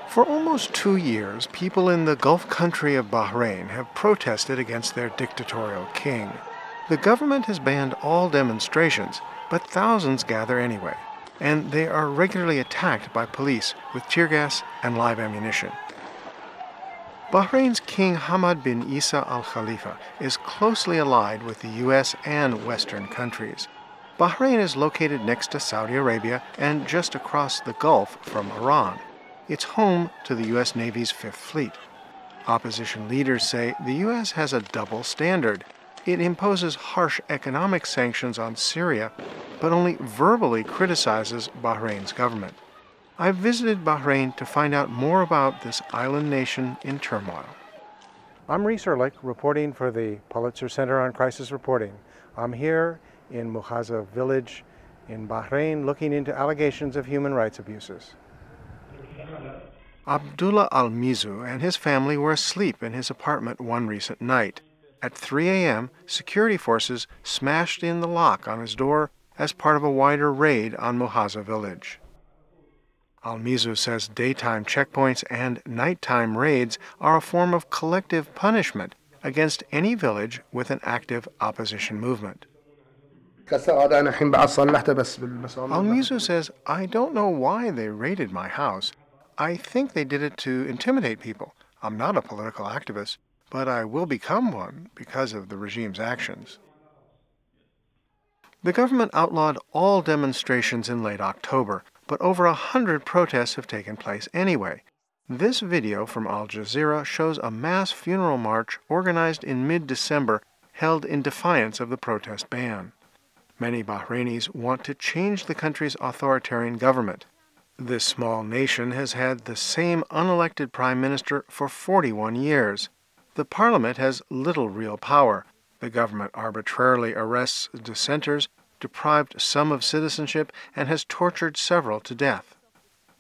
For almost 2 years, people in the Gulf country of Bahrain have protested against their dictatorial king. The government has banned all demonstrations, but thousands gather anyway, and they are regularly attacked by police with tear gas and live ammunition. Bahrain's King Hamad bin Isa Al Khalifa is closely allied with the U.S. and Western countries. Bahrain is located next to Saudi Arabia and just across the Gulf from Iran. It's home to the U.S. Navy's Fifth Fleet. Opposition leaders say the U.S. has a double standard. It imposes harsh economic sanctions on Syria, but only verbally criticizes Bahrain's government. I've visited Bahrain to find out more about this island nation in turmoil. I'm Reese Ehrlich, reporting for the Pulitzer Center on Crisis Reporting. I'm here in Muhaza village in Bahrain looking into allegations of human rights abuses. Abdullah Al-Mizu and his family were asleep in his apartment one recent night. At 3 a.m., security forces smashed in the lock on his door as part of a wider raid on Muhaza village. Al-Mizu says daytime checkpoints and nighttime raids are a form of collective punishment against any village with an active opposition movement. Al-Mizu says, "I don't know why they raided my house. I think they did it to intimidate people. I'm not a political activist, but I will become one because of the regime's actions." The government outlawed all demonstrations in late October, but over 100 protests have taken place anyway. This video from Al Jazeera shows a mass funeral march organized in mid-December held in defiance of the protest ban. Many Bahrainis want to change the country's authoritarian government. This small nation has had the same unelected prime minister for 41 years. The parliament has little real power. The government arbitrarily arrests dissenters, deprived some of citizenship, and has tortured several to death.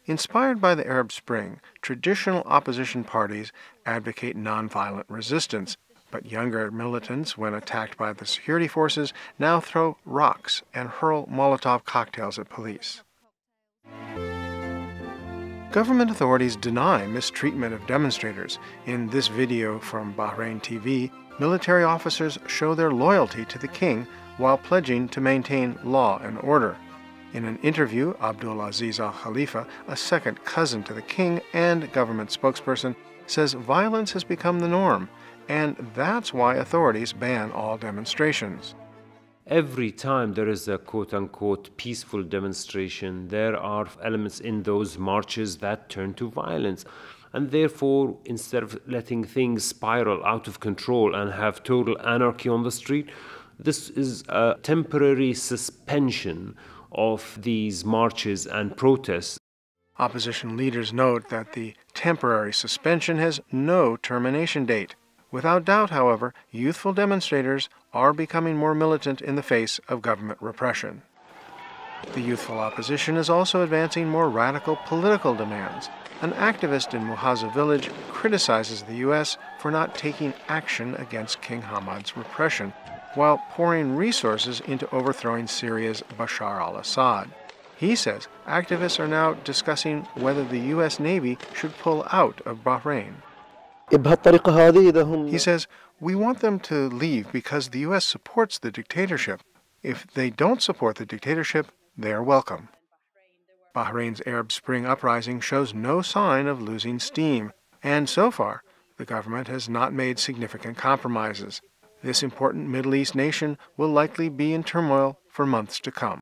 Inspired by the Arab Spring, traditional opposition parties advocate nonviolent resistance, but younger militants, when attacked by the security forces, now throw rocks and hurl Molotov cocktails at police. Government authorities deny mistreatment of demonstrators. In this video from Bahrain TV, military officers show their loyalty to the king while pledging to maintain law and order. In an interview, Abdul Aziz Al Khalifa, a second cousin to the king and government spokesperson, says violence has become the norm, and that's why authorities ban all demonstrations. Every time there is a quote-unquote peaceful demonstration, there are elements in those marches that turn to violence. And therefore, instead of letting things spiral out of control and have total anarchy on the street, this is a temporary suspension of these marches and protests. Opposition leaders note that the temporary suspension has no termination date. Without doubt, however, youthful demonstrators are becoming more militant in the face of government repression. The youthful opposition is also advancing more radical political demands. An activist in Muhaza village criticizes the U.S. for not taking action against King Hamad's repression, while pouring resources into overthrowing Syria's Bashar al-Assad. He says activists are now discussing whether the U.S. Navy should pull out of Bahrain. He says, "We want them to leave because the U.S. supports the dictatorship. If they don't support the dictatorship, they are welcome." Bahrain's Arab Spring uprising shows no sign of losing steam, and so far, the government has not made significant compromises. This important Middle East nation will likely be in turmoil for months to come.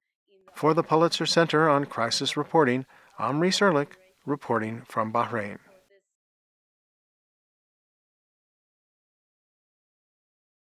For the Pulitzer Center on Crisis Reporting, I'm Reese Ehrlich, reporting from Bahrain.